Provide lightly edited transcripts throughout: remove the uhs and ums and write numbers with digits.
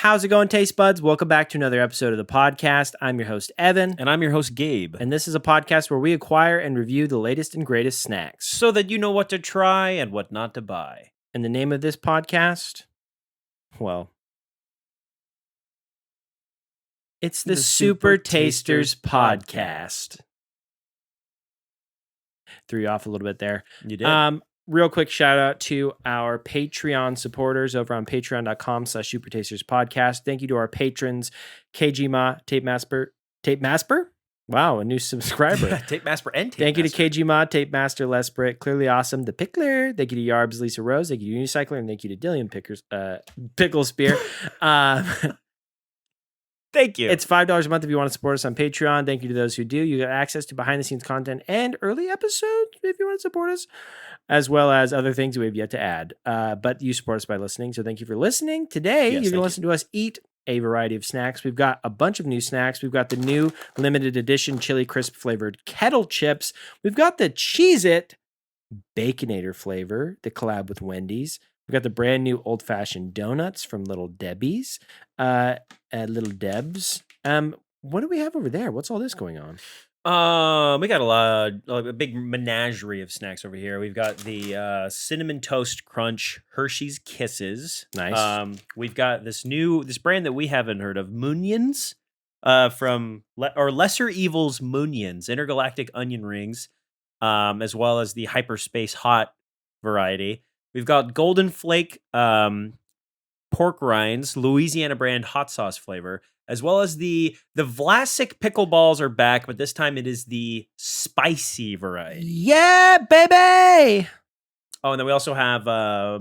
How's it going, Taste Buds? Welcome back to another episode of the podcast. I'm your host, Evan. And I'm your host, Gabe. And this is a podcast where we acquire and review the latest and greatest snacks. So that you know what to try and what not to buy. And the name of this podcast? Well, it's the Super Tasters Podcast. Threw you off a little bit there. You did. Real quick shout out to our Patreon supporters over on patreon.com/supertasterspodcast. Thank you to our patrons, KG Ma, Tape Masper? Wow, a new subscriber. Tape Masper and Tape Thank you to Master. KG Ma, Tape Master, Les Britt, Clearly Awesome, The Pickler. Thank you to Yarbs, Lisa Rose. Thank you to Unicycler, and thank you to Dillian Pickle Spear. Thank you. It's $5 a month if you want to support us on Patreon. Thank you to those who do. You get access to behind-the-scenes content and early episodes if you want to support us, as well as other things we have yet to add. But you support us by listening, so thank you for listening. Today, Yes, you're going to listen to us eat a variety of snacks. We've got a bunch of new snacks. We've got the new limited edition chili crisp flavored Kettle chips. We've got the Cheeze-It Baconator flavor, the collab with Wendy's. We've got the brand new old-fashioned donuts from Little Debbie's. Little Debs. What do we have over there? What's all this going on? We got a big menagerie of snacks over here. We've got the Cinnamon Toast Crunch Hershey's Kisses. Nice. We've got this brand that we haven't heard of, Moonions, from Lesser Evils Moonions, intergalactic onion rings, as well as the Hyperspace Hot variety. We've got Golden Flake pork rinds, Louisiana brand hot sauce flavor, as well as the Vlasic pickle balls are back, but this time it is the spicy variety. Yeah, baby! Oh, and then we also have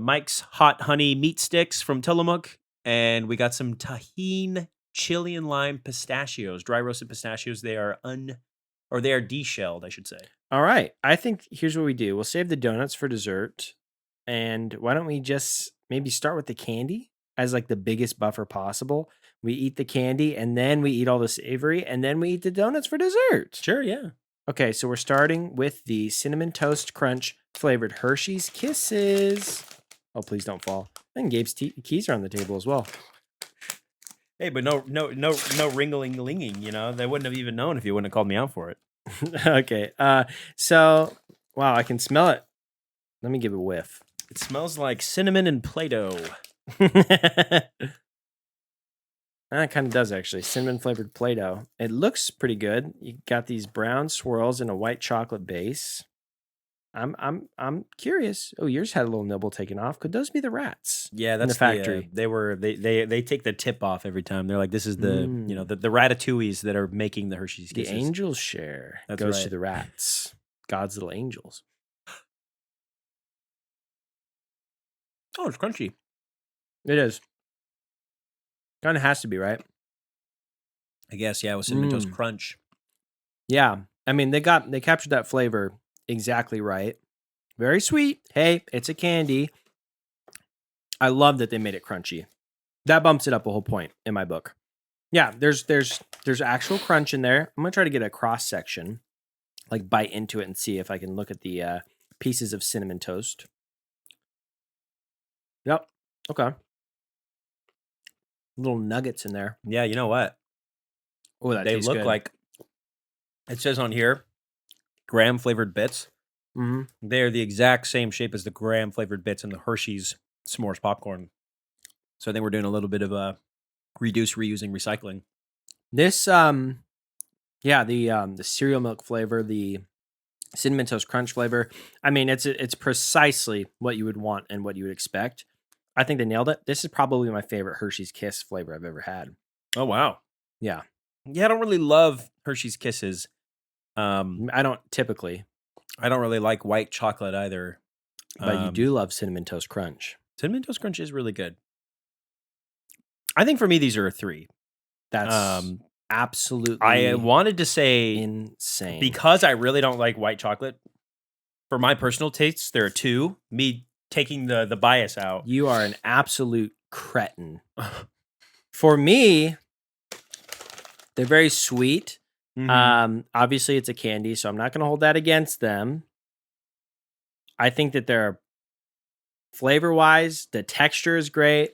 Mike's Hot Honey Meat Sticks from Tillamook, and we got some Tahine chili and lime pistachios, dry roasted pistachios. They are deshelled, I should say. All right. I think here's what we do. We'll save the donuts for dessert. And why don't we just maybe start with the candy as like the biggest buffer possible? We eat the candy and then we eat all the savory and then we eat the donuts for dessert. Sure, yeah. Okay, so we're starting with the Cinnamon Toast Crunch flavored Hershey's Kisses. Oh, please don't fall. And Gabe's keys are on the table as well. Hey, but no ringling-linging, you know? They wouldn't have even known if you wouldn't have called me out for it. Okay, so, wow, I can smell it. Let me give it a whiff. It smells like cinnamon and Play-Doh. It kind of does, actually. Cinnamon flavored Play-Doh. It looks pretty good. You got these brown swirls and a white chocolate base. I'm curious. Oh, yours had a little nibble taken off. Could those be the rats? Yeah, that's in the factory. They take the tip off every time. They're like, this is the the ratatouilles that are making the Hershey's Kisses. The angels share goes to the rats. God's little angels. Oh, it's crunchy. It is. Kind of has to be, right? I guess, yeah, with Cinnamon Toast Crunch. Yeah. I mean, they captured that flavor exactly right. Very sweet. Hey, it's a candy. I love that they made it crunchy. That bumps it up a whole point in my book. Yeah, there's actual crunch in there. I'm going to try to get a cross section, like bite into it and see if I can look at the pieces of cinnamon toast. Yep. Okay. Little nuggets in there. Yeah, you know what? Oh, that they tastes look good. like, it says on here, graham flavored bits. Mm-hmm. They're the exact same shape as the graham flavored bits in the Hershey's s'mores popcorn. So I think we're doing a little bit of a reduce, reusing, recycling. This, the cereal milk flavor, the Cinnamon Toast Crunch flavor. I mean, it's precisely what you would want and what you would expect. I think they nailed it. This is probably my favorite Hershey's Kiss flavor I've ever had. Oh, wow. Yeah. Yeah, I don't really love Hershey's Kisses. I don't typically. I don't really like white chocolate either. But you do love Cinnamon Toast Crunch. Cinnamon Toast Crunch is really good. I think for me, these are a 3. That's absolutely I wanted to say insane. Because I really don't like white chocolate. For my personal tastes, there are 2. Me taking the bias out. You are an absolute cretin. For me, they're very sweet. Mm-hmm. Obviously, it's a candy, so I'm not going to hold that against them. I think that they're flavor-wise, the texture is great.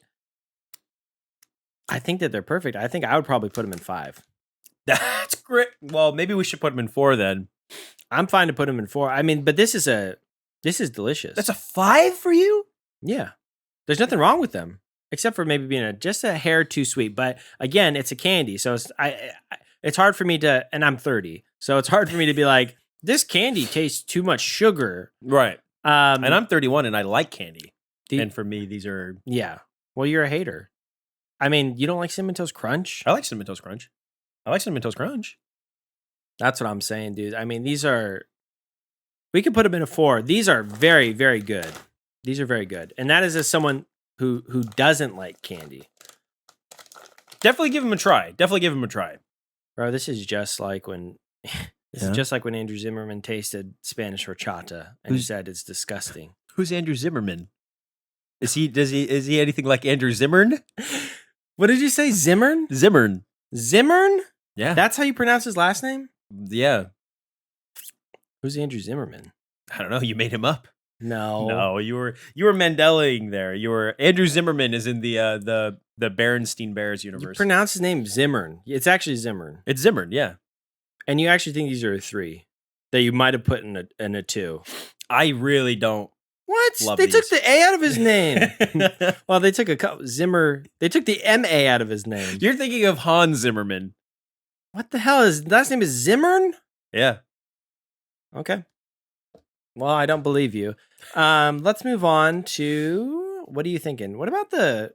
I think that they're perfect. I think I would probably put them in 5. That's great. Well, maybe we should put them in 4 then. I'm fine to put them in 4. I mean, but this is delicious. That's a 5 for you? Yeah. There's nothing wrong with them, except for maybe being just a hair too sweet. But again, it's a candy, so it's hard for me to, and I'm 30, so it's hard for me to be like, this candy tastes too much sugar. Right. And I'm 31 and I like candy. And for me, these are... Yeah. Well, you're a hater. I mean, you don't like Cinnamon Toast Crunch? I like Cinnamon Toast Crunch. That's what I'm saying, dude. I mean, these are... We could put them in a 4. These are very, very good. These are very good. And that is as someone who doesn't like candy. Definitely give them a try. Bro, this is just like when... This is just like when Andrew Zimmerman tasted Spanish horchata and he said it's disgusting. Who's Andrew Zimmerman? Is he anything like Andrew Zimmern? What did you say? Zimmern? Zimmern? Yeah. That's how you pronounce his last name? Yeah. Who's Andrew Zimmerman? I don't know. You made him up. No, you were Mandelaing there. Andrew Zimmerman is in the Berenstain Bears universe. You pronounce his name Zimmern. It's actually Zimmern. It's Zimmern, yeah. And you actually think these are a 3 that you might have put in a 2. I really don't. What? They took the A out of his name. Well, they took They took the M-A out of his name. You're thinking of Hans Zimmerman. What the hell is last name is Zimmern? Yeah. Okay. Well, I don't believe you. Let's move on to, what are you thinking? What about the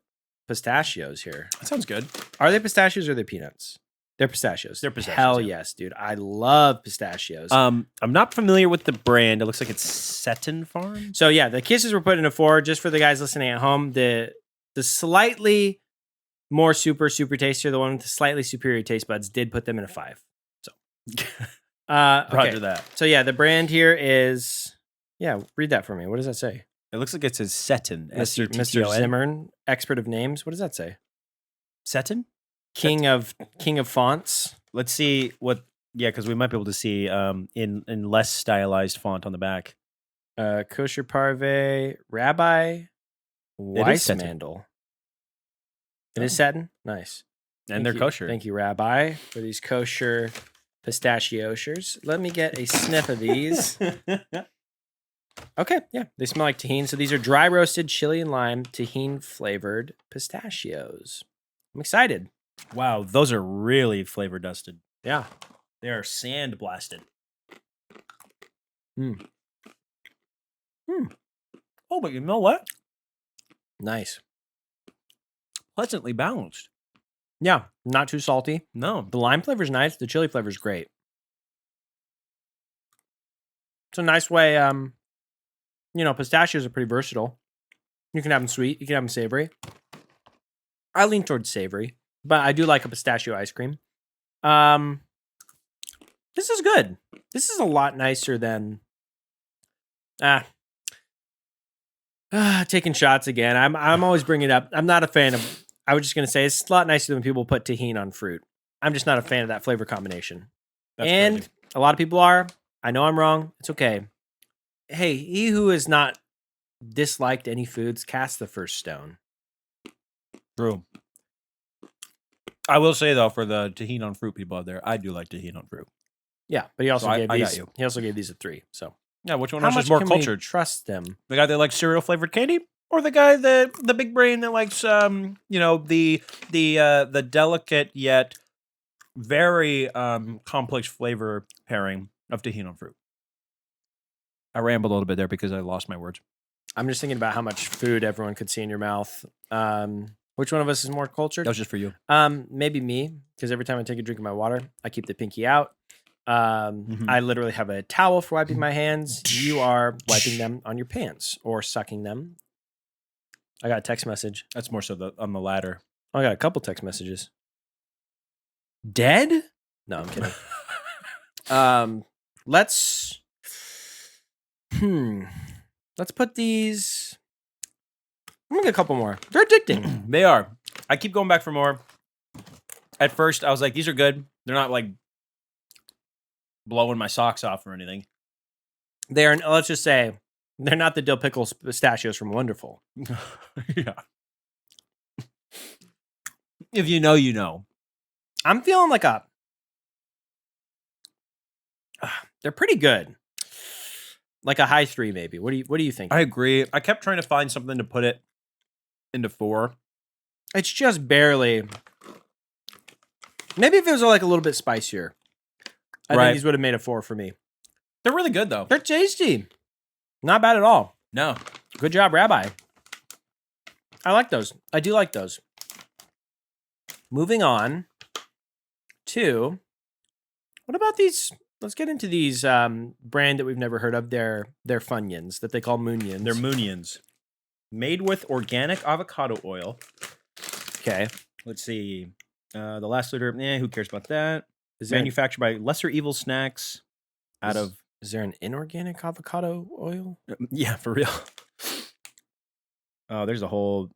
pistachios here? That sounds good. Are they pistachios or are they peanuts? They're pistachios. Hell yes, dude. I love pistachios. I'm not familiar with the brand. It looks like it's Seton Farm. So yeah, the Kisses were put in a 4 just for the guys listening at home. The slightly more super tastier, the one with the slightly superior taste buds, did put them in a 5. So Roger that. So yeah, the brand here is, read that for me. What does that say? It looks like it says Seton. Mr. Zimmern, expert of names. What does that say? Seton? King of fonts. Let's see what. Yeah, because we might be able to see in less stylized font on the back. Kosher Parve, Rabbi Weissmandel. It is Seton? Nice. And they're kosher. Thank you, Rabbi, for these kosher pistachioshers. Let me get a sniff of these. Okay, yeah. They smell like tahini. So these are dry roasted chili and lime tahini flavored pistachios. I'm excited. Wow, those are really flavor dusted. Yeah. They are sand blasted. Oh, but you know what? Nice. Pleasantly balanced. Yeah, not too salty. No. The lime flavor's nice. The chili flavor's great. It's a nice way, pistachios are pretty versatile. You can have them sweet. You can have them savory. I lean towards savory, but I do like a pistachio ice cream. This is good. This is a lot nicer than taking shots again. I'm always bringing it up. I'm not a fan of. I was just gonna say it's a lot nicer when people put tahini on fruit. I'm just not a fan of that flavor combination. That's and crazy. A lot of people are. I know I'm wrong. It's okay. Hey, he who has not disliked any foods, cast the first stone. True. I will say though, for the tahini on fruit people out there, I do like tahini on fruit. Yeah, but he also gave these. He also gave these a 3. So yeah, which one is more cultured? Trust them. The guy that likes cereal flavored candy, or the guy the big brain that likes the delicate yet very complex flavor pairing of tahini on fruit. I rambled a little bit there because I lost my words. I'm just thinking about how much food everyone could see in your mouth. Which one of us is more cultured? That was just for you. Maybe me, because every time I take a drink of my water, I keep the pinky out. I literally have a towel for wiping my hands. You are wiping them on your pants or sucking them. I got a text message. That's more so on the latter. Oh, I got a couple text messages. Dead? No, I'm kidding. Let's put these. I'm gonna get a couple more. They're addicting. They are. I keep going back for more. At first, I was like, these are good. They're not like blowing my socks off or anything. They're, let's just say, they're not the dill pickle pistachios from Wonderful. Yeah. If you know, you know. I'm feeling like they're pretty good. Like a high 3, maybe. What do you think? I agree. I kept trying to find something to put it into 4. It's just barely. Maybe if it was like a little bit spicier, I think these would have made a 4 for me. They're really good though. They're tasty. Not bad at all. No. Good job, Rabbi. I like those. I do like those. Moving on to, what about these? Let's get into these brand that we've never heard of. They're Funyuns that they call Moonions. They're Moonions. Made with organic avocado oil. Okay. Let's see. The last liter, who cares about that? Is Manufactured by Lesser Evil Snacks out of... Is there an inorganic avocado oil? Yeah, for real. Oh, there's a whole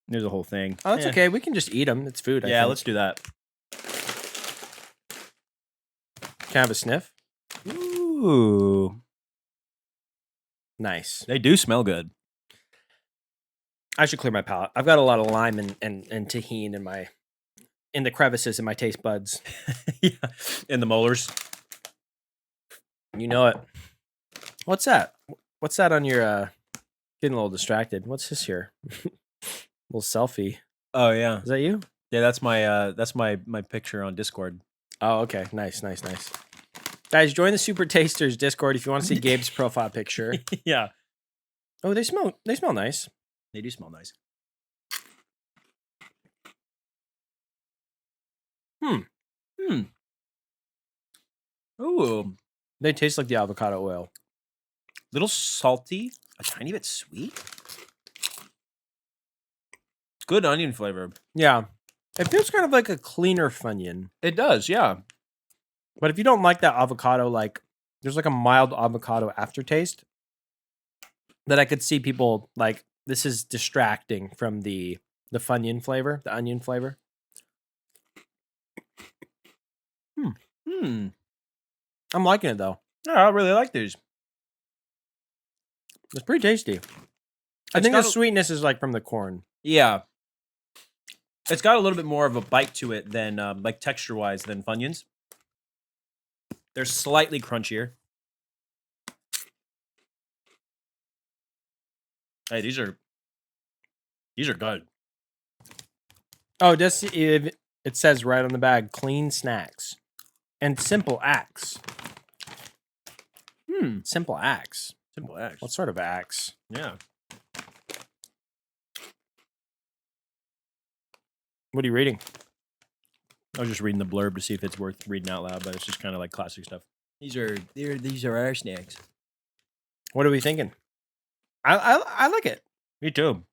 thing. Oh, that's okay. We can just eat them. It's food. I think. Let's do that. Can I have a sniff? Ooh. Nice. They do smell good. I should clear my palate. I've got a lot of lime and tahini in the crevices in my taste buds. Yeah. In the molars. You know it. What's that? What's that on your getting a little distracted. What's this here? Little selfie. Oh yeah. Is that you? Yeah, that's my picture on Discord. Oh, okay. Nice. Guys, join the Super Tasters Discord if you want to see Gabe's profile picture. Yeah. Oh, they smell nice. They do smell nice. Ooh. They taste like the avocado oil. Little salty, a tiny bit sweet. Good onion flavor. Yeah. It feels kind of like a cleaner Funyun. It does, yeah. But if you don't like that avocado, like there's like a mild avocado aftertaste that I could see people like, this is distracting from the Funyun flavor, the onion flavor. I'm liking it though. Yeah, I really like these. It's pretty tasty. I think the sweetness is like from the corn. Yeah. It's got a little bit more of a bite to it than, like texture-wise, than Funyuns. They're slightly crunchier. Hey, these are good. Oh, it says right on the bag, clean snacks and simple acts. Simple acts. Simple acts. What sort of acts? Yeah. What are you reading? I was just reading the blurb to see if it's worth reading out loud, but it's just kind of like classic stuff. These are our snacks. What are we thinking? I like it. Me too.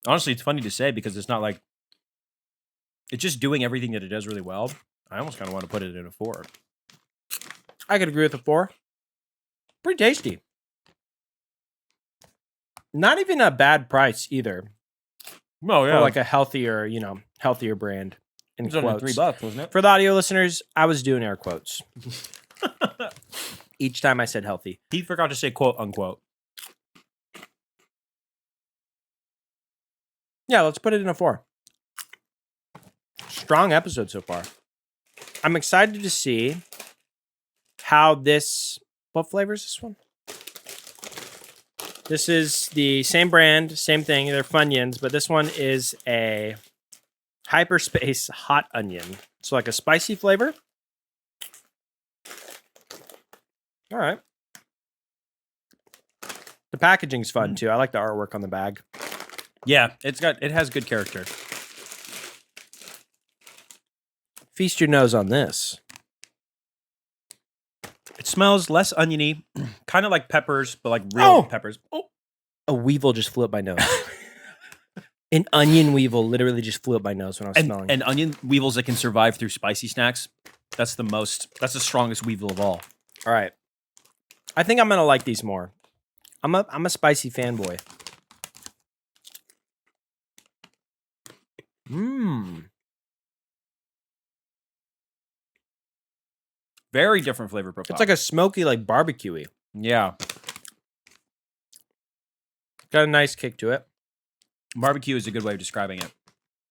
Honestly, it's funny to say because it's not like it's just doing everything that it does really well. I almost kind of want to put it in a 4. I could agree with a 4. Pretty tasty. Not even a bad price either. Oh yeah, for like a healthier brand. In it was under quotes. $3, wasn't it? For the audio listeners, I was doing air quotes each time I said healthy. He forgot to say quote unquote. Yeah, let's put it in a 4. Strong episode so far. I'm excited to see how this. What flavor is this one? This is the same brand, same thing. They're Funyuns, but this one is a hyperspace hot onion. So like a spicy flavor. All right. The packaging's fun too. I like the artwork on the bag. Yeah, it has good character. Feast your nose on this. It smells less oniony, kind of like peppers, but like real peppers. Oh, a weevil just flew up my nose. An onion weevil literally just flew up my nose when I was smelling. And onion weevils that can survive through spicy snacks. That's the strongest weevil of all. All right. I think I'm gonna like these more. I'm a spicy fanboy. Very different flavor profile. It's like a smoky, like barbecue-y. Yeah. Got a nice kick to it. Barbecue is a good way of describing it.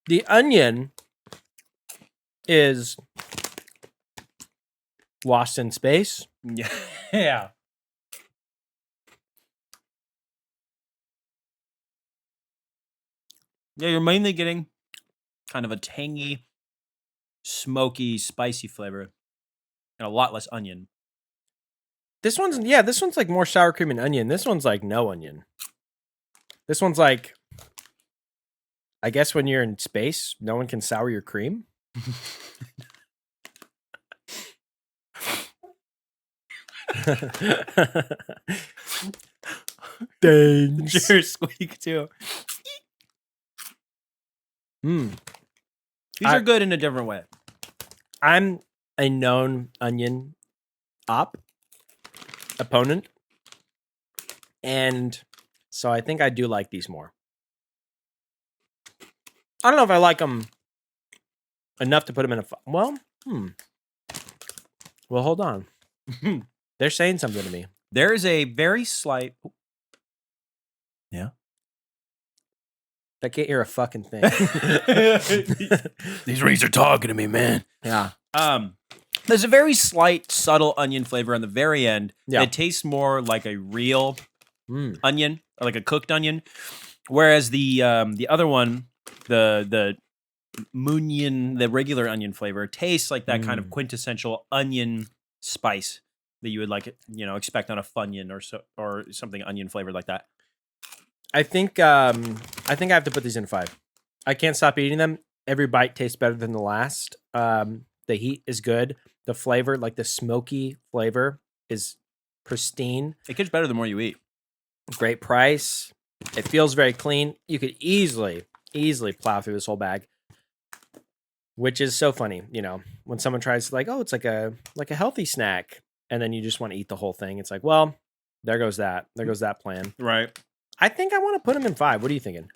The onion is lost in space. Yeah. Yeah. Yeah, you're mainly getting kind of a tangy, smoky, spicy flavor and a lot less onion. This one's like more sour cream and onion. This one's like no onion. This one's like, I guess when you're in space, no one can sour your cream. Thanks. Sure, squeak too. Mm. These are good in a different way. I'm a known onion opponent, and so I think I do like these more. I don't know if I like them enough to put them in a. Well, hold on. They're saying something to me. There is a very slight. Yeah. I can't hear a fucking thing. These rings are talking to me, man. Yeah. There's a very slight, subtle onion flavor on the very end. Yeah. It tastes more like a real onion, or like a cooked onion. Whereas the other one, the Munion, the regular onion flavor, tastes like that kind of quintessential onion spice that you would expect on a Funyun or something onion flavored like that. I think I have to put these in 5. I can't stop eating them. Every bite tastes better than the last. The heat is good. The flavor, like the smoky flavor, is pristine. It gets better the more you eat. Great price. It feels very clean. You could easily plow through this whole bag, which is so funny. You know, when someone tries to it's like a healthy snack, and then you just want to eat the whole thing. It's like, well, there goes that. There goes that plan. Right. I think I want to put them in 5. What are you thinking?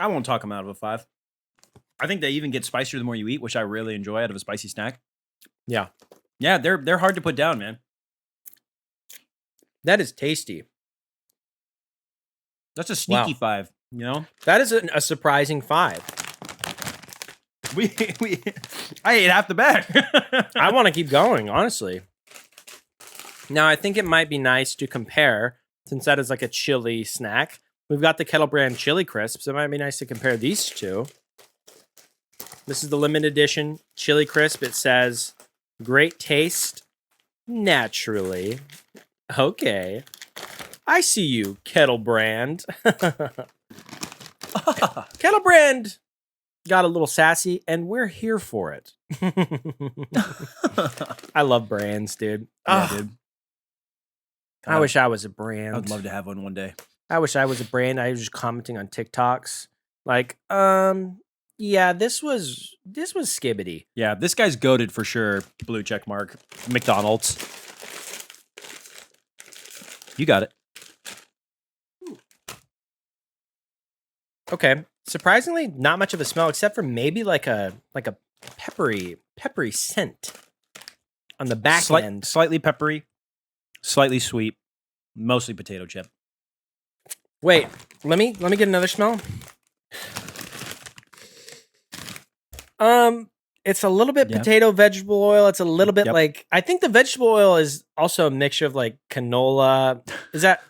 I won't talk them out of a 5. I think they even get spicier the more you eat, which I really enjoy out of a spicy snack. Yeah. Yeah, they're hard to put down, man. That is tasty. That's a sneaky 5, you know? That is a surprising 5. I ate half the bag. I want to keep going, honestly. Now, I think it might be nice to compare, since that is like a chili snack. We've got the Kettle brand chili crisps. It might be nice to compare these two. This is the limited edition chili crisp. It says, great taste, naturally. Okay. I see you, Kettle brand. Kettle brand got a little sassy, and we're here for it. I love brands, dude. Yeah, dude. I wish I was a brand. I'd love to have one day. I wish I was a brand. I was just commenting on TikToks. Like, yeah, this was skibbity. Yeah, this guy's goated for sure. Blue check mark. McDonald's. You got it. Okay. Surprisingly, not much of a smell, except for maybe like a peppery scent on the back end. Slightly peppery, slightly sweet, mostly potato chip. Wait, let me get another smell. It's a little bit potato vegetable oil. It's a little bit like, I think the vegetable oil is also a mixture of like canola. Is that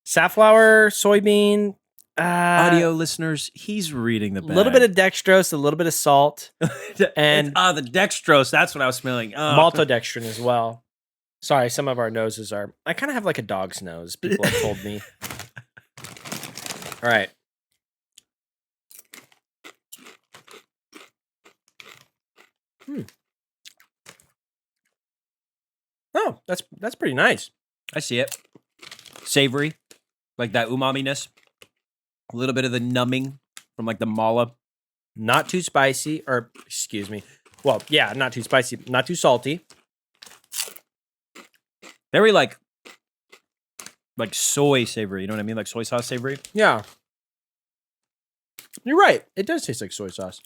safflower, soybean? Audio listeners, he's reading the bag. A little bit of dextrose, a little bit of salt, and the dextrose. That's what I was smelling. maltodextrin as well. Sorry, some of our noses are. I kind of have like a dog's nose. People have told me. All right. Oh, that's pretty nice. I see it. Savory, like that umami-ness. A little bit of the numbing from like the mala. Not too spicy, or excuse me. Well, yeah, not too spicy, not too salty. Very like soy savory. You know what I mean? Like soy sauce savory. Yeah. You're right. It does taste like soy sauce.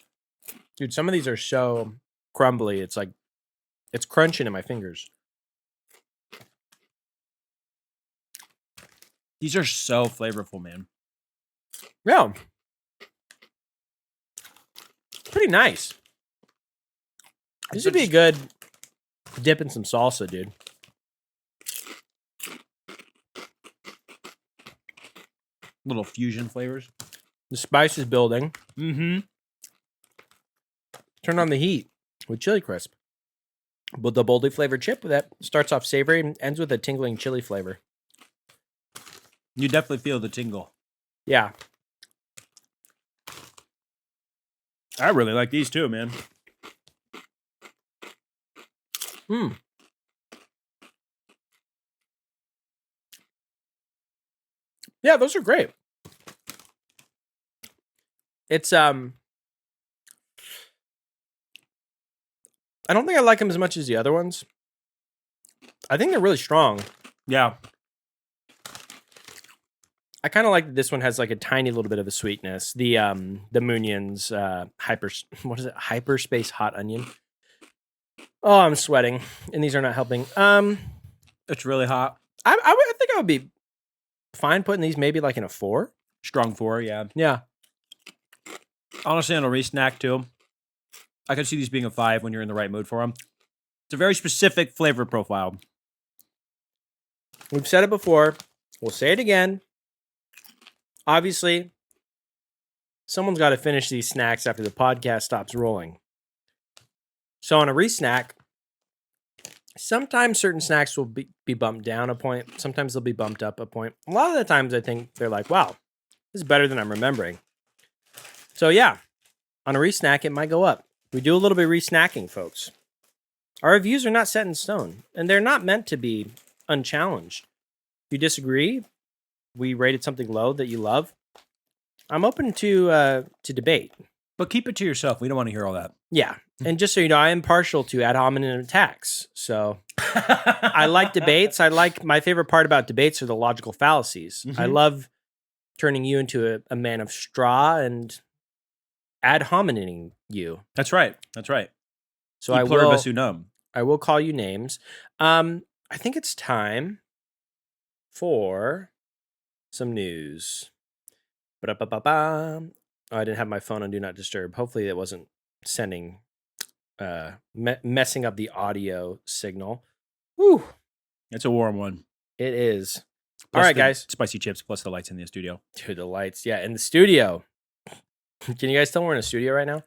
Dude, some of these are so crumbly. It's like, it's crunching in my fingers. These are so flavorful, man. Yeah. Pretty nice. This would be a good dip in some salsa, dude. Little fusion flavors. The spice is building. Mm-hmm. Turn on the heat with chili crisp. But the boldly flavored chip that starts off savory and ends with a tingling chili flavor. You definitely feel the tingle. Yeah. I really like these too, man. Yeah, those are great. It's I don't think I like them as much as the other ones. I think they're really strong. Yeah. I kind of like that this one has like a tiny little bit of a sweetness. The Moonion's hyperspace hot onion. Oh, I'm sweating, and these are not helping. It's really hot. I think I would be fine putting these maybe like in a 4. Strong 4, yeah. Yeah. Honestly, on a re-snack too, I could see these being a 5 when you're in the right mood for them. It's a very specific flavor profile. We've said it before. We'll say it again. Obviously, someone's got to finish these snacks after the podcast stops rolling. So on a re-snack, sometimes certain snacks will be bumped down a point. Sometimes they'll be bumped up a point. A lot of the times I think they're like, wow, this is better than I'm remembering. So yeah, on a re-snack, it might go up. We do a little bit of re-snacking, folks. Our reviews are not set in stone, and they're not meant to be unchallenged. If you disagree, we rated something low that you love, I'm open to debate. But keep it to yourself. We don't want to hear all that. Yeah. And just so you know, I am partial to ad hominem attacks. So I like debates. My favorite part about debates are the logical fallacies. I love turning you into a man of straw and ad homineming you. That's right. That's right. So I will call you names. I think it's time for some news. Ba-da-ba-ba-ba. Oh, I didn't have my phone on Do Not Disturb. Hopefully it wasn't sending, messing up the audio signal. Whew. It's a warm one. It is. Plus all right, guys. Spicy chips plus the lights in the studio. Dude, the lights. Yeah, in the studio. Can you guys tell we're in a studio right now?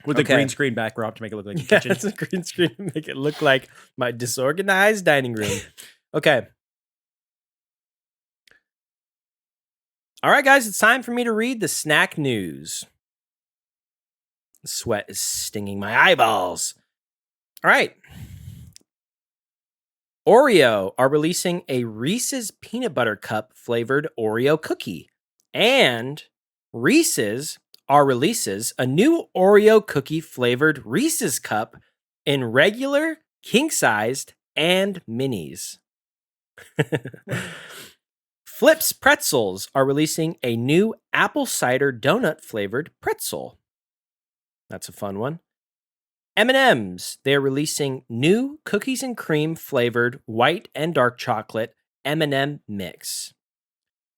With a green screen backdrop to make it look like a kitchen. It's a green screen to make it look like my disorganized dining room. Okay. All right, guys, it's time for me to read the snack news. The sweat is stinging my eyeballs. All right. Oreo are releasing a Reese's Peanut Butter Cup flavored Oreo cookie. And Reese's releases a new Oreo cookie flavored Reese's Cup in regular, king-sized, and minis. Flips Pretzels are releasing a new apple cider donut flavored pretzel. That's a fun one. M&M's, they're releasing new cookies and cream flavored white and dark chocolate M&M mix.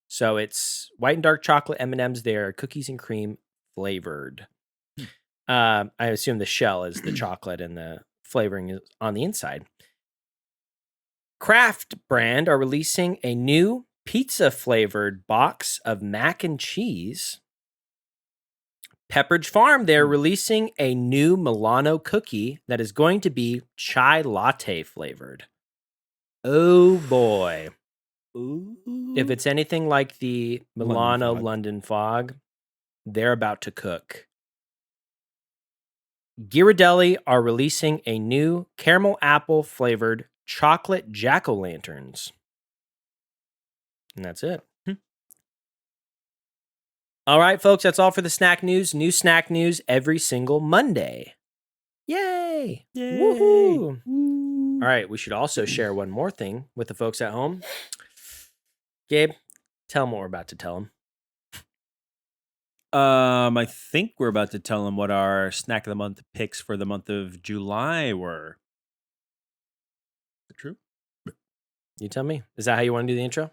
So it's white and dark chocolate M&M's. They're cookies and cream flavored. I assume the shell is the chocolate and the flavoring is on the inside. Kraft brand are releasing a new pizza flavored box of mac and cheese. Pepperidge Farm, they're releasing a new Milano cookie that is going to be chai latte flavored. Oh boy. Ooh. If it's anything like the Milano London Fog, they're about to cook. Ghirardelli are releasing a new caramel apple flavored chocolate jack-o'-lanterns. And that's it. All right, folks, that's all for the snack news. New snack news every single Monday. Yay! Yay! Woohoo! Woo. All right, we should also share one more thing with the folks at home. Gabe, tell them what we're about to tell them. I think we're about to tell them what our snack of the month picks for the month of July were. Is it true? You tell me. Is that how you want to do the intro?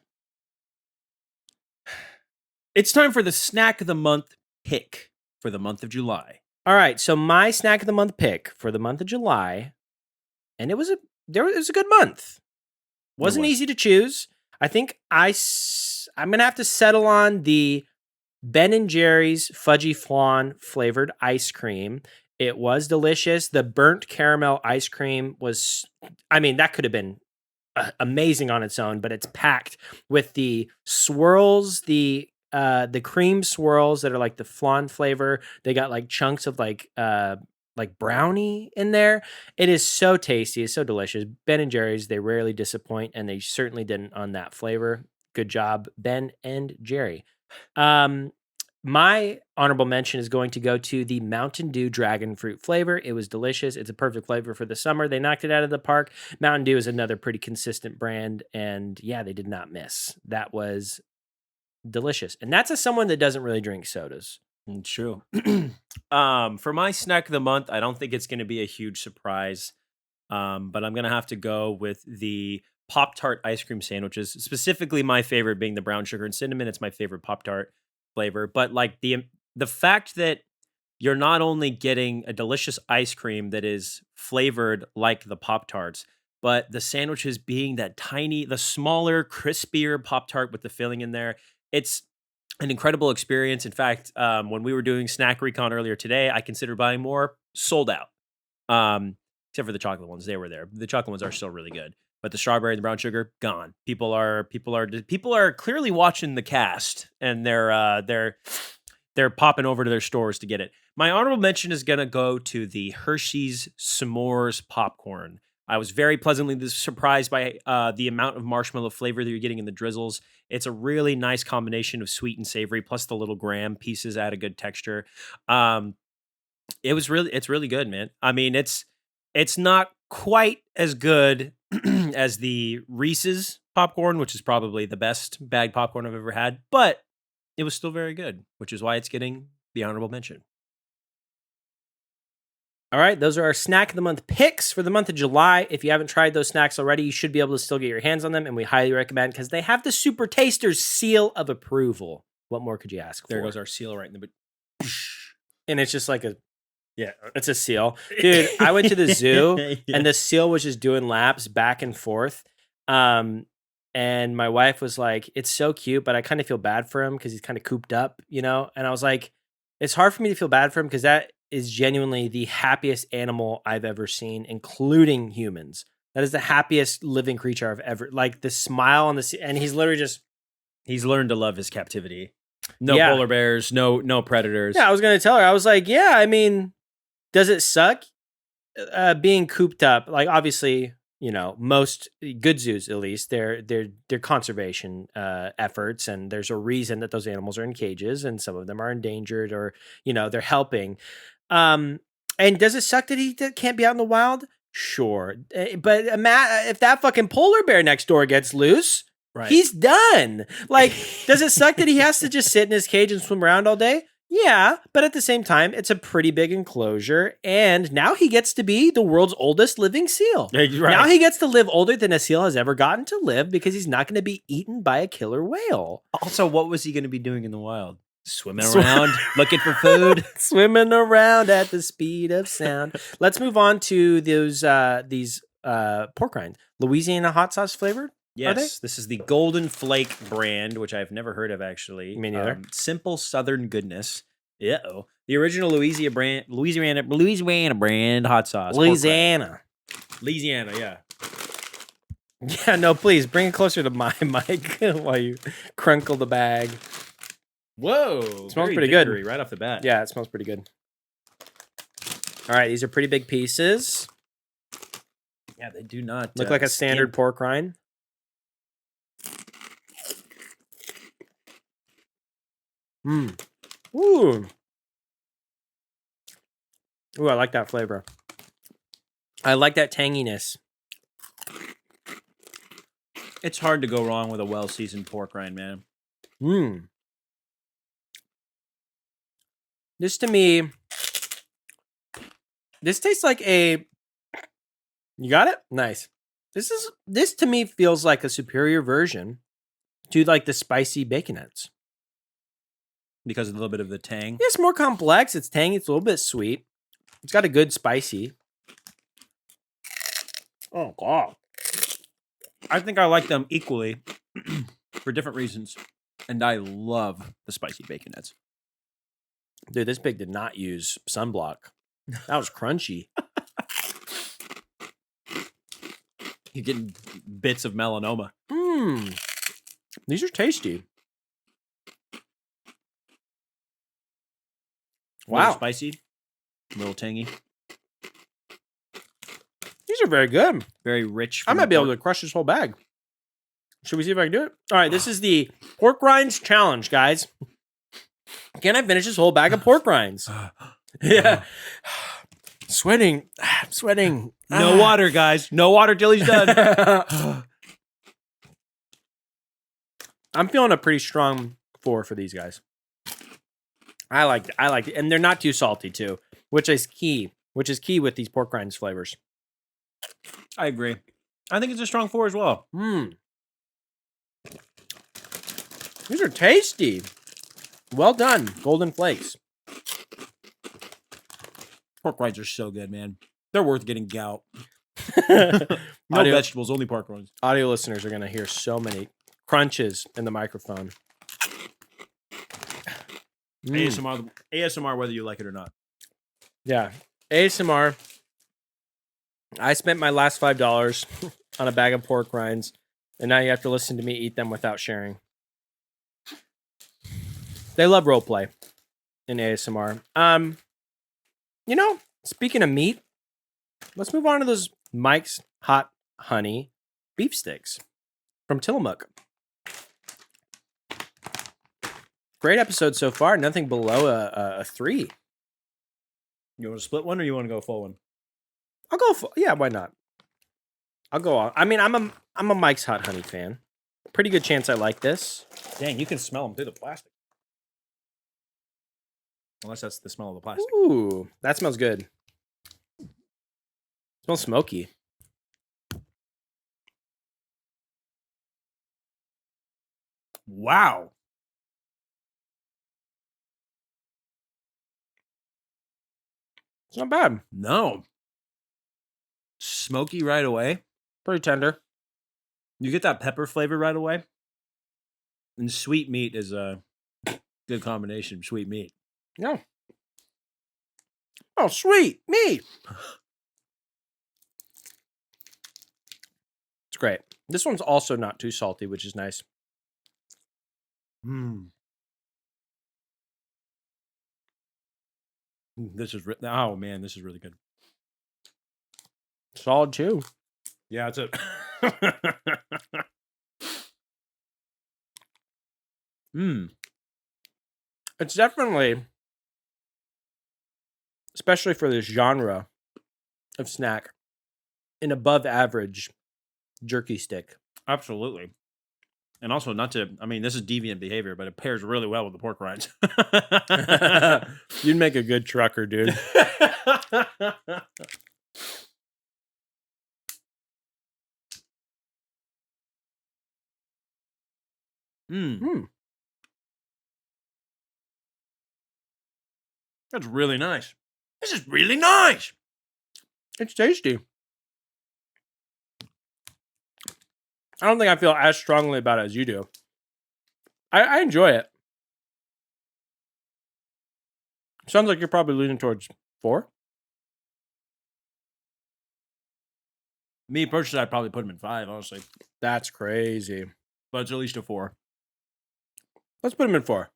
It's time for the snack of the month pick for the month of July. All right, so my snack of the month pick for the month of July, and it was a good month. Wasn't was. easy to choose. I think I'm gonna have to settle on the Ben and Jerry's Fudgy Flan flavored ice cream. It was delicious. The burnt caramel ice cream was, I mean, that could have been amazing on its own, but it's packed with the swirls, the cream swirls that are like the flan flavor. They got like chunks of like brownie in there. It is so tasty. It's so delicious. Ben and Jerry's, they rarely disappoint, and they certainly didn't on that flavor. Good job, Ben and Jerry. My honorable mention is going to go to the Mountain Dew dragon fruit flavor. It was delicious. It's a perfect flavor for the summer. They knocked it out of the park. Mountain Dew is another pretty consistent brand, and yeah, they did not miss. That was delicious. And that's as someone that doesn't really drink sodas. True. For my snack of the month, I don't think it's going to be a huge surprise, but I'm going to have to go with the Pop-Tart ice cream sandwiches, specifically my favorite being the brown sugar and cinnamon. It's my favorite Pop-Tart flavor, but like the fact that you're not only getting a delicious ice cream that is flavored like the Pop-Tarts, but the sandwiches being the smaller, crispier Pop-Tart with the filling in there. It's an incredible experience. In fact, when we were doing Snack Recon earlier today, I considered buying more, sold out. Except for the chocolate ones, they were there. The chocolate ones are still really good, but the strawberry and the brown sugar, gone. People are clearly watching the cast, and they're popping over to their stores to get it. My honorable mention is gonna go to the Hershey's S'mores popcorn. I was very pleasantly surprised by the amount of marshmallow flavor that you're getting in the drizzles. It's a really nice combination of sweet and savory, plus the little graham pieces add a good texture. It's really good, man. I mean, it's not quite as good as the Reese's popcorn, which is probably the best bagged popcorn I've ever had, but it was still very good, which is why it's getting the honorable mention. All right, those are our snack of the month picks for the month of July. If you haven't tried those snacks already, you should be able to still get your hands on them, and we highly recommend because they have the Super Tasters seal of approval. What more could you ask for? There goes our seal right in the and it's just like yeah, it's a seal. Dude, I went to the zoo and the seal was just doing laps back and forth. And my wife was like, it's so cute, but I kind of feel bad for him because he's kind of cooped up, you know? And I was like, it's hard for me to feel bad for him because that is genuinely the happiest animal I've ever seen, including humans. That is the happiest living creature I've ever, like the smile on the, and he's literally just. He's learned to love his captivity. No polar bears, no predators. Yeah, I was going to tell her, I was like, yeah, I mean, does it suck being cooped up? Like, obviously, you know, most good zoos, at least, they're conservation efforts, and there's a reason that those animals are in cages, and some of them are endangered, or you know, they're helping. And does it suck that he can't be out in the wild? Sure, but if that fucking polar bear next door gets loose, right, he's done. Like, does it suck that he has to just sit in his cage and swim around all day? Yeah, but at the same time, it's a pretty big enclosure, and now he gets to be the world's oldest living seal. Right. Now he gets to live older than a seal has ever gotten to live because he's not going to be eaten by a killer whale. Also, what was he going to be doing in the wild? Swimming around, looking for food. Swimming around at the speed of sound. Let's move on to these pork rinds. Louisiana hot sauce flavored? Yes, this is the Golden Flake brand, which I've never heard of, actually. Me neither. Simple Southern goodness. Uh-oh. The original Louisiana brand hot sauce. Louisiana, yeah. Yeah, no, please, bring it closer to my mic while you crunkle the bag. Whoa. It smells pretty good. Right off the bat. Yeah, it smells pretty good. All right, these are pretty big pieces. Yeah, they do not look like a standard pork rind. Ooh. Ooh, I like that flavor. I like that tanginess. It's hard to go wrong with a well-seasoned pork rind, man. This to me, this tastes like a. You got it? Nice. This to me feels like a superior version to like the spicy Baconator. because of a little bit of the tang. It's more complex. It's tangy. It's a little bit sweet. It's got a good spicy. Oh, God. I think I like them equally for different reasons. And I love the spicy baconets. Dude, this pig did not use sunblock. That was crunchy. You're getting bits of melanoma. Mmm. These are tasty. A little Wow. spicy, a little tangy, These are very good. very rich. I might be able to crush this whole bag. Should we see if I can do it? All right, this is the pork rinds challenge, guys. Can I finish this whole bag of pork rinds? Yeah. Sweating. I'm sweating. No water, guys. No water till he's done. I'm feeling a pretty strong 4 for these guys. I like it. And they're not too salty too, which is key with these pork rinds flavors. I agree. I think it's a strong 4 as well. These are tasty. Well done. Golden flakes. Pork rinds are so good, man. They're worth getting gout. No audio, vegetables, only pork rinds. audio listeners are going to hear so many crunches in the microphone. ASMR, whether you like it or not. Yeah. ASMR. I spent my last $5 on a bag of pork rinds, and now you have to listen to me eat them without sharing. They love roleplay in ASMR. Speaking of meat, let's move on to those Mike's Hot Honey beef sticks from Tillamook. Great episode so far. Nothing below a 3. You want to split one or you want to go full one? I'll go. Yeah, why not? I'll go on. I mean, I'm a Mike's Hot Honey fan. Pretty good chance I like this. Dang, you can smell them through the plastic. Unless that's the smell of the plastic. Ooh, that smells good. Smells smoky. Wow. It's not bad. No. Smoky right away. Pretty tender. You get that pepper flavor right away. And sweet meat is a good combination. Sweet meat. Yeah. Oh, sweet meat. It's great. This one's also not too salty, which is nice. This is oh man, this is really good. Solid too. Yeah, it's a It's definitely, especially for this genre of snack, an above average jerky stick. Absolutely. And also this is deviant behavior, but it pairs really well with the pork rinds. You'd make a good trucker, dude. That's really nice. This is really nice. It's tasty. I don't think I feel as strongly about it as you do. I enjoy it. Sounds like you're probably leaning towards 4. Me personally, I'd probably put them in 5, honestly. That's crazy. But it's at least a 4. Let's put them in 4.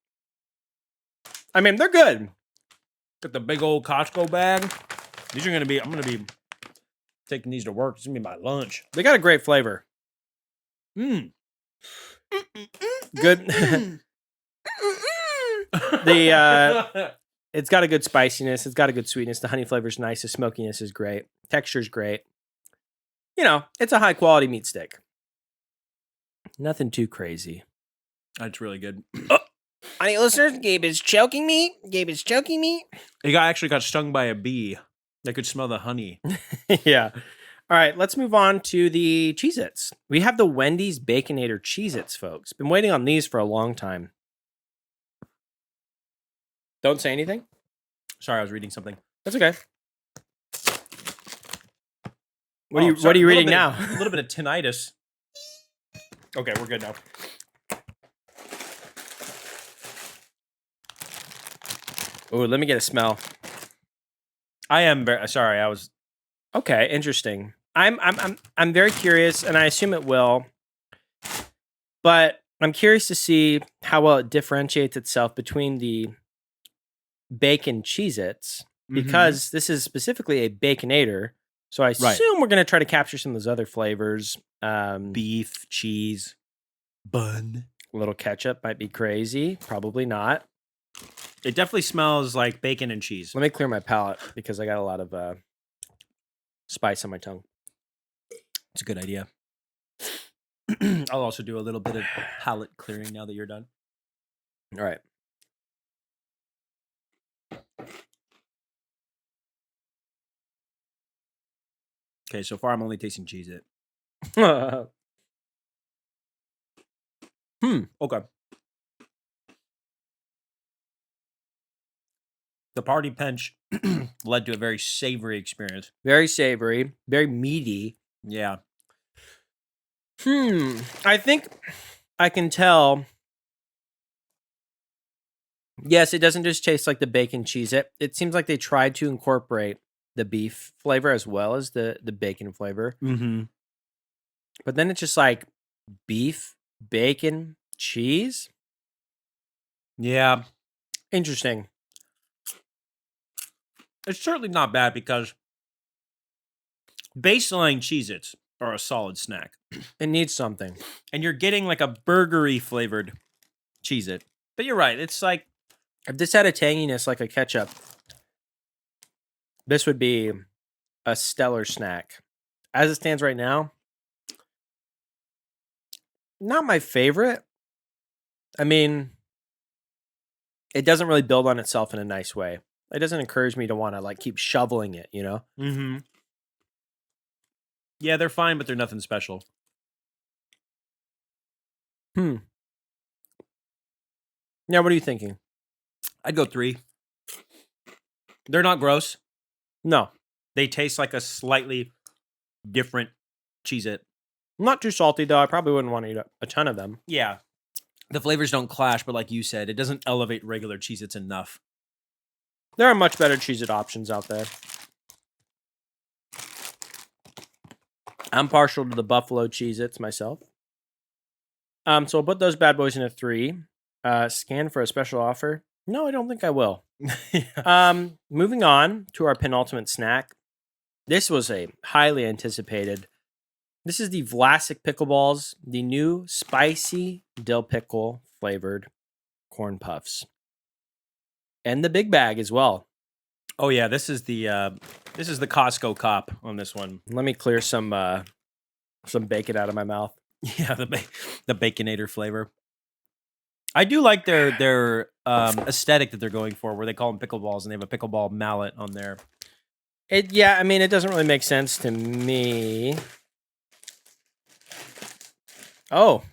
I mean, they're good. Got the big old Costco bag. I'm gonna be taking these to work. It's gonna be my lunch. They got a great flavor. Good. It's got a good spiciness. It's got a good sweetness. The honey flavor's nice. The smokiness is great. Texture's great. It's a high quality meat stick. Nothing too crazy. That's really good. Honey listeners, Gabe is choking me. He actually got stung by a bee. I could smell the honey. Yeah. All right, let's move on to the Cheez-Its. We have the Wendy's Baconator Cheez-Its, folks. Been waiting on these for a long time. Don't say anything. Sorry, I was reading something. That's okay. What Oh, are sorry, you a little reading bit- now? A little bit of tinnitus. Okay, we're good now. Oh, let me get a smell. I am very sorry. I was Okay, interesting. I'm very curious, and I assume it will. But I'm curious to see how well it differentiates itself between the bacon Cheez-Its, because this is specifically a Baconator. So I assume we're going to try to capture some of those other flavors. beef, cheese, bun. A little ketchup might be crazy. Probably not. It definitely smells like bacon and cheese. Let me clear my palate because I got a lot of spice on my tongue. It's a good idea. I'll also do a little bit of palate clearing now that you're done. All right. Okay, so far I'm only tasting Cheeze-It. Okay. The party punch led to a very savory experience. Very savory, very meaty. Yeah. I think I can tell. Yes, it doesn't just taste like the bacon Cheez-It. It seems like they tried to incorporate the beef flavor as well as the bacon flavor. Mm-hmm. But then it's just like beef, bacon, cheese. Yeah. Interesting. It's certainly not bad because baseline Cheez-Its are a solid snack. It needs something. And you're getting like a burgery flavored Cheez-It. But you're right. It's like, If this had a tanginess like a ketchup, this would be a stellar snack. As it stands right now, not my favorite. I mean, it doesn't really build on itself in a nice way. It doesn't encourage me to want to like keep shoveling it, you know? mm-hmm. Yeah, they're fine, but they're nothing special. Yeah, what are you thinking? I'd go 3. They're not gross. No, They taste like a slightly different Cheez-It. not too salty though. I probably wouldn't want to eat a ton of them. Yeah. The flavors don't clash, but like you said, it doesn't elevate regular Cheez-Its enough. There are much better Cheez-It options out there. I'm partial to the Buffalo Cheez-Its myself. So we'll put those bad boys in a 3. Scan for a special offer. No, I don't think I will. Moving on to our penultimate snack. This was a highly anticipated. This is the Vlasic Pickleballs, the new spicy dill pickle flavored corn puffs. And the big bag as well. Oh yeah, this is the Costco cop on this one. Let me clear some bacon out of my mouth. Yeah, the Baconator flavor. I do like their aesthetic that they're going for, where they call them pickleballs and they have a pickleball mallet on there. Yeah, I mean, it doesn't really make sense to me. Oh,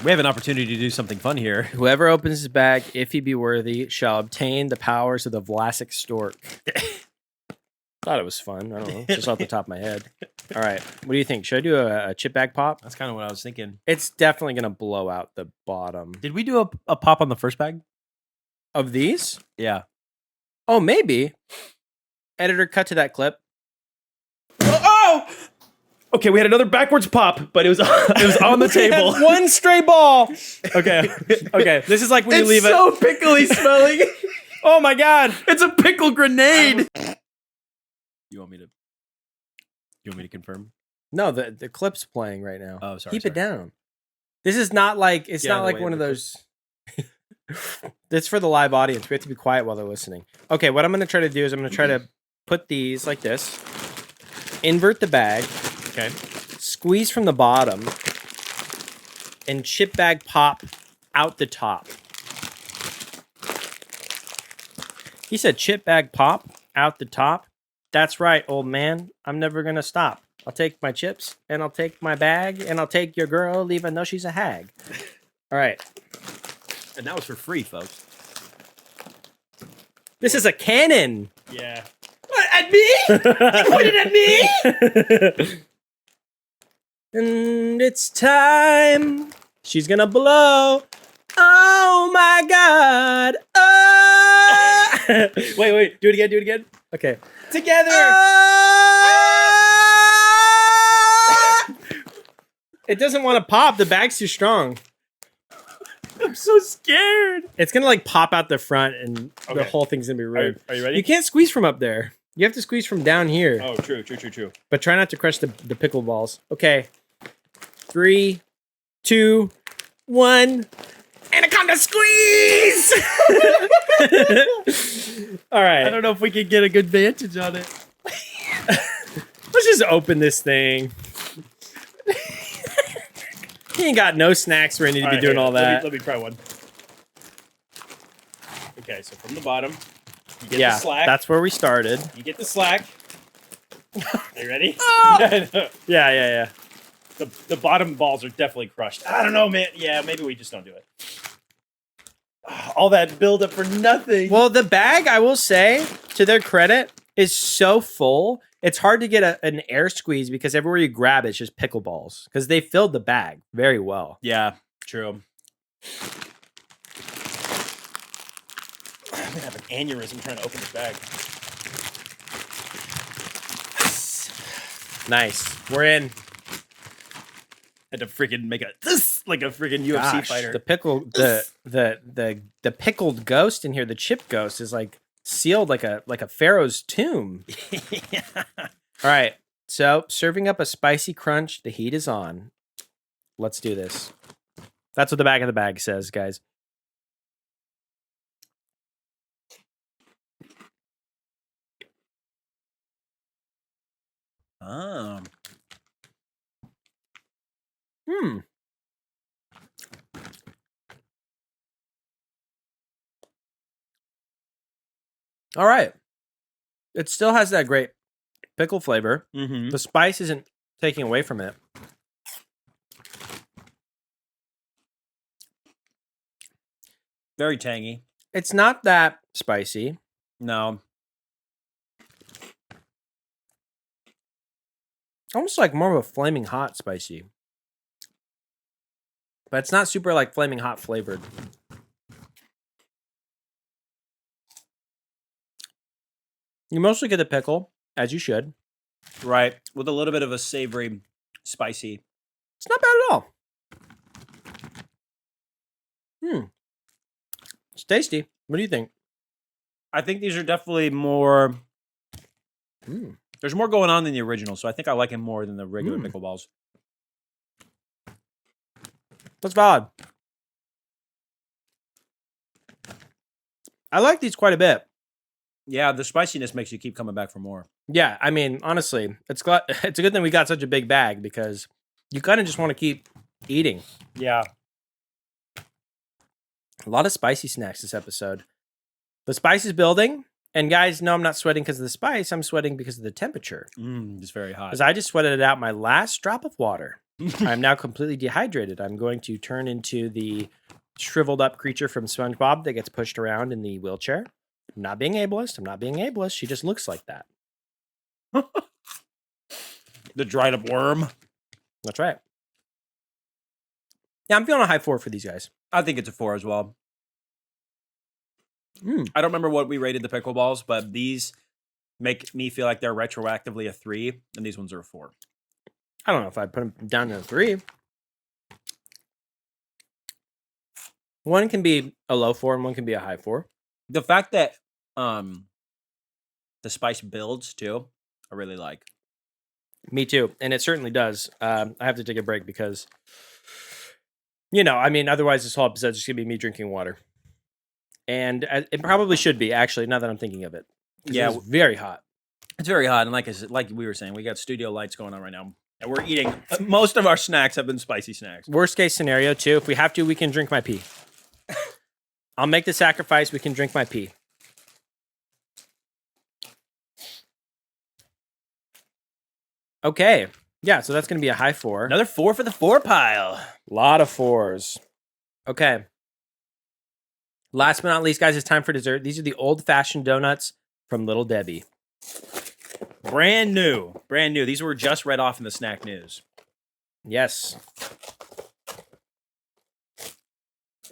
We have an opportunity to do something fun here. whoever opens his bag, if he be worthy, shall obtain the powers of the Vlasic stork. Thought it was fun. I don't know. Just off the top of my head. All right. What do you think? Should I do a chip bag pop? That's kind of what I was thinking. It's definitely going to blow out the bottom. Did we do a pop on the first bag? Of these? Yeah. Oh, maybe. Editor, cut to that clip. Oh! Okay, we had another backwards pop, but it was on the table. One stray ball. Okay. Okay. This is like when you leave so pickly smelling. Oh my god. It's a pickle grenade. You want me to confirm? No, the clip's playing right now. Oh, sorry. Keep it down. This is not like it's Get not out of the like way one of of the those. It's for the live audience. We have to be quiet while they're listening. Okay, what I'm going to try to do is I'm going to try to put these like this, invert the bag, Okay. squeeze from the bottom, and chip bag pop out the top. He said chip bag pop out the top. That's right, old man. I'm never going to stop. I'll take my chips, and I'll take my bag, and I'll take your girl, even though she's a hag. All right. And that was for free, folks. This is a cannon. Yeah. What, at me? You pointed at me? And it's time. She's gonna blow. Oh my god. Oh. Wait. Do it again. Okay. Together. It doesn't want to pop. The bag's too strong. I'm so scared. It's gonna like pop out the front, and the Okay. whole thing's gonna be rude. Are you ready? You can't squeeze from up there. You have to squeeze from down here. Oh, true. But try not to crush the pickle balls. Okay. 3, 2, 1. Anaconda squeeze! All right. I don't know if we can get a good vantage on it. Let's just open this thing. He ain't got no snacks where he need to be doing all that. Let me try one. Okay, so from the bottom, you get the slack. That's where we started. You get the slack. Are you ready? Yeah. The bottom balls are definitely crushed. I don't know, man. Yeah, maybe we just don't do it. All that buildup for nothing. Well, the bag, I will say, to their credit, is so full. It's hard to get an air squeeze because everywhere you grab it's just pickle balls. Because they filled the bag very well. Yeah, true. I'm gonna have an aneurysm trying to open this bag. Nice. We're in. Had to freaking make like a freaking UFC fighter. The pickle, the pickled ghost in here, the chip ghost, is like sealed like a pharaoh's tomb. Yeah. All right, so serving up a spicy crunch. The heat is on. Let's do this. That's what the back of the bag says, guys. Oh. All right. It still has that great pickle flavor. Mm-hmm. The spice isn't taking away from it. Very tangy. It's not that spicy. No. Almost like more of a flaming hot spicy. But it's not super like flaming hot flavored. You mostly get the pickle, as you should. Right. With a little bit of a savory, spicy. It's not bad at all. It's tasty. What do you think? I think these are definitely more. There's more going on than the original, so I think I like him more than the regular pickleballs. That's valid. I like these quite a bit. Yeah, the spiciness makes you keep coming back for more. Yeah, I mean, honestly, it's a good thing we got such a big bag because you kind of just want to keep eating. Yeah. A lot of spicy snacks this episode. The spice is building. And guys, no, I'm not sweating because of the spice. I'm sweating because of the temperature. It's very hot. Because I just sweated it out my last drop of water. I'm now completely dehydrated. I'm going to turn into the shriveled up creature from SpongeBob that gets pushed around in the wheelchair. I'm not being ableist. She just looks like that. The dried up worm. That's right. Yeah, I'm feeling a high 4 for these guys. I think it's a 4 as well. I don't remember what we rated the pickleballs, but these make me feel like they're retroactively a 3, and these ones are a 4. I don't know if I'd put them down to a 3. One can be a low 4 and one can be a high 4. The fact that the spice builds too, I really like. Me too, and it certainly does. I have to take a break because, otherwise this whole episode is just gonna be me drinking water. And it probably should be, actually, now that I'm thinking of it. Yeah, it's very hot. It's very hot, and like we were saying, we got studio lights going on right now, and we're eating. Most of our snacks have been spicy snacks. Worst case scenario, too, if we have to, we can drink my pee. I'll make the sacrifice. We can drink my pee. Okay. Yeah, so that's going to be a high 4. Another 4 for the 4 pile. Lot of 4s. Okay. Last but not least, guys, it's time for dessert. These are the old-fashioned donuts from Little Debbie. Brand new. Brand new. These were just read off in the snack news. Yes.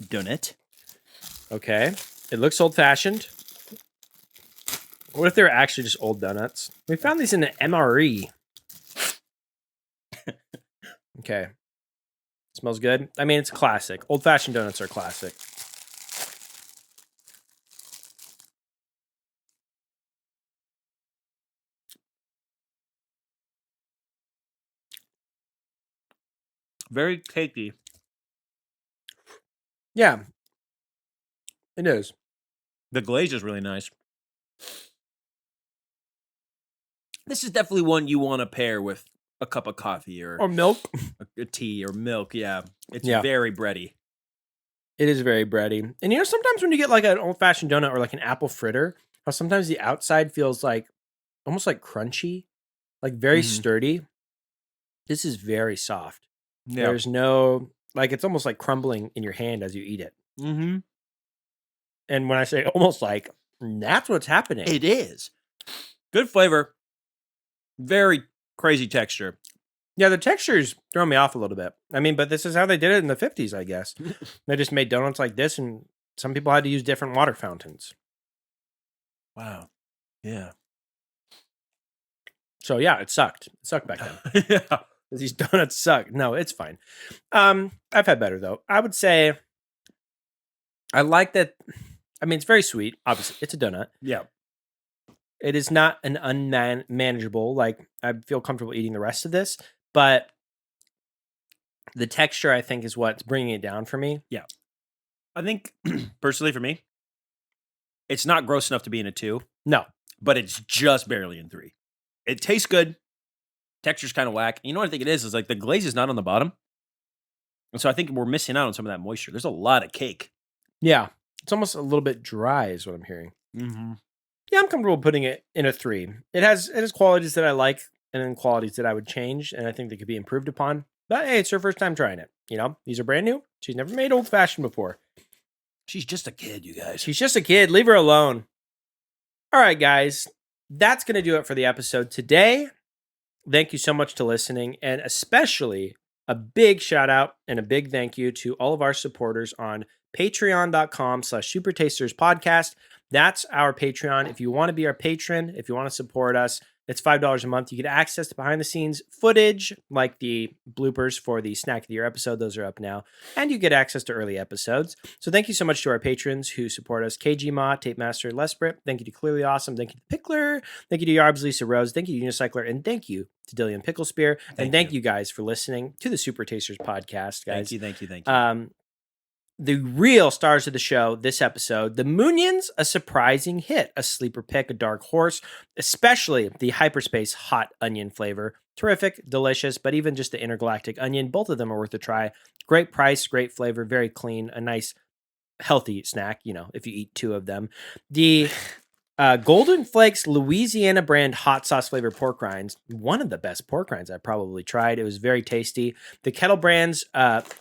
Donut. Okay. It looks old-fashioned. What if they're actually just old donuts? We found these in an MRE. Okay. Smells good. I mean, it's classic. Old-fashioned donuts are classic. Very cakey. Yeah. It is. The glaze is really nice. This is definitely one you want to pair with a cup of coffee or milk. a tea or milk. Yeah. It's Yeah. very bready. It is very bready. And sometimes when you get like an old-fashioned donut or like an apple fritter, how sometimes the outside feels like almost like crunchy, like very sturdy. This is very soft. Yeah. There's no, like, it's almost like crumbling in your hand as you eat it. Mm-hmm. And when I say almost like, that's what's happening. It is. Good flavor. Very crazy texture. Yeah, the texture's throwing me off a little bit. I mean, but this is how they did it in the 50s, I guess. They just made donuts like this, and some people had to use different water fountains. Wow. Yeah. So yeah, it sucked. It sucked back then. Yeah. These donuts suck. No, it's fine. I've had better though. I would say I like that. I mean, it's very sweet. Obviously, it's a donut. Yeah. It is not an unmanageable. Like, I feel comfortable eating the rest of this, but the texture, I think, is what's bringing it down for me. Yeah. I think, personally for me, it's not gross enough to be in a 2. No. But it's just barely in 3. It tastes good. Texture's kind of whack. You know what I think it is like the glaze is not on the bottom. And so I think we're missing out on some of that moisture. There's a lot of cake. Yeah. It's almost a little bit dry is what I'm hearing. Mm-hmm. Yeah, I'm comfortable putting it in a 3. It has qualities that I like and then qualities that I would change, and I think they could be improved upon. But hey, it's her first time trying it. These are brand new. She's never made old-fashioned before. She's just a kid, you guys. She's just a kid. Leave her alone. All right, guys. That's going to do it for the episode today. Thank you so much to listening, and especially a big shout out and a big thank you to all of our supporters on patreon.com/supertasterspodcast. That's our Patreon. If you want to be our patron, if you want to support us, it's $5 a month. You get access to behind the scenes footage, like the bloopers for the Snack of the Year episode. Those are up now. And you get access to early episodes. So thank you so much to our patrons who support us. KG Ma, Tape Master, Lesbrit. Thank you to Clearly Awesome. Thank you to Pickler. Thank you to Yarbs, Lisa Rose. Thank you to Unicycler. And thank you to Dillian Pickle Spear. And thank you guys for listening to the Super Tasters podcast, guys. Thank you. The real stars of the show this episode, the Moonions, a surprising hit, a sleeper pick, a dark horse, especially the hyperspace hot onion flavor. Terrific, delicious, but even just the intergalactic onion, both of them are worth a try. Great price, great flavor, very clean, a nice, healthy snack, if you eat 2 of them. The Golden Flakes Louisiana brand hot sauce flavored pork rinds, one of the best pork rinds I've probably tried. It was very tasty. The Kettle brand's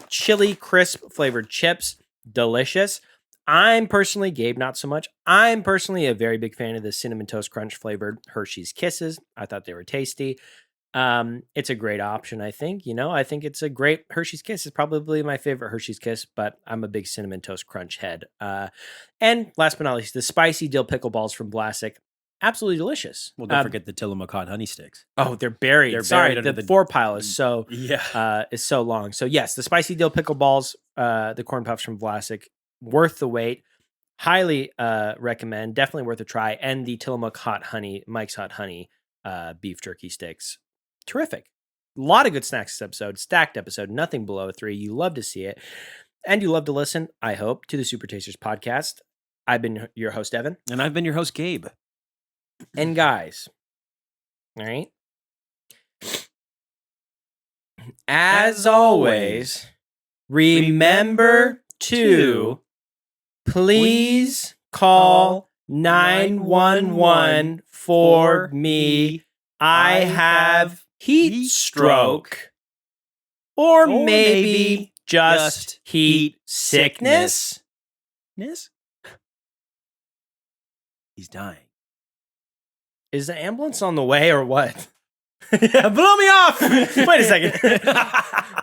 chili crisp flavored chips, delicious. I'm personally, Gabe not so much, I'm personally a very big fan of the Cinnamon Toast Crunch flavored Hershey's Kisses. I thought they were tasty. It's a great option, I think. I think it's a great Hershey's Kiss. Is probably my favorite Hershey's Kiss, but I'm a big Cinnamon Toast Crunch head. And last but not least, the spicy dill pickle balls from Vlasic. Absolutely delicious. Well, don't forget the Tillamook hot honey sticks. Oh, they're buried. Sorry, under the 4 pile is so yeah is so long. So yes, the spicy dill pickle balls, the corn puffs from Vlasic, worth the wait. Highly recommend. Definitely worth a try. And the Tillamook hot honey, Mike's hot honey beef jerky sticks. Terrific. A lot of good snacks this episode. Stacked episode. Nothing below a 3. You love to see it. And you love to listen, I hope, to the Super Tasters podcast. I've been your host, Evan. And I've been your host, Gabe. And guys, all right? As always, remember to please call 911 for me. I have heat stroke, or maybe just heat sickness. He's dying. Is the ambulance on the way or what? Yeah, blow me off. Wait a second.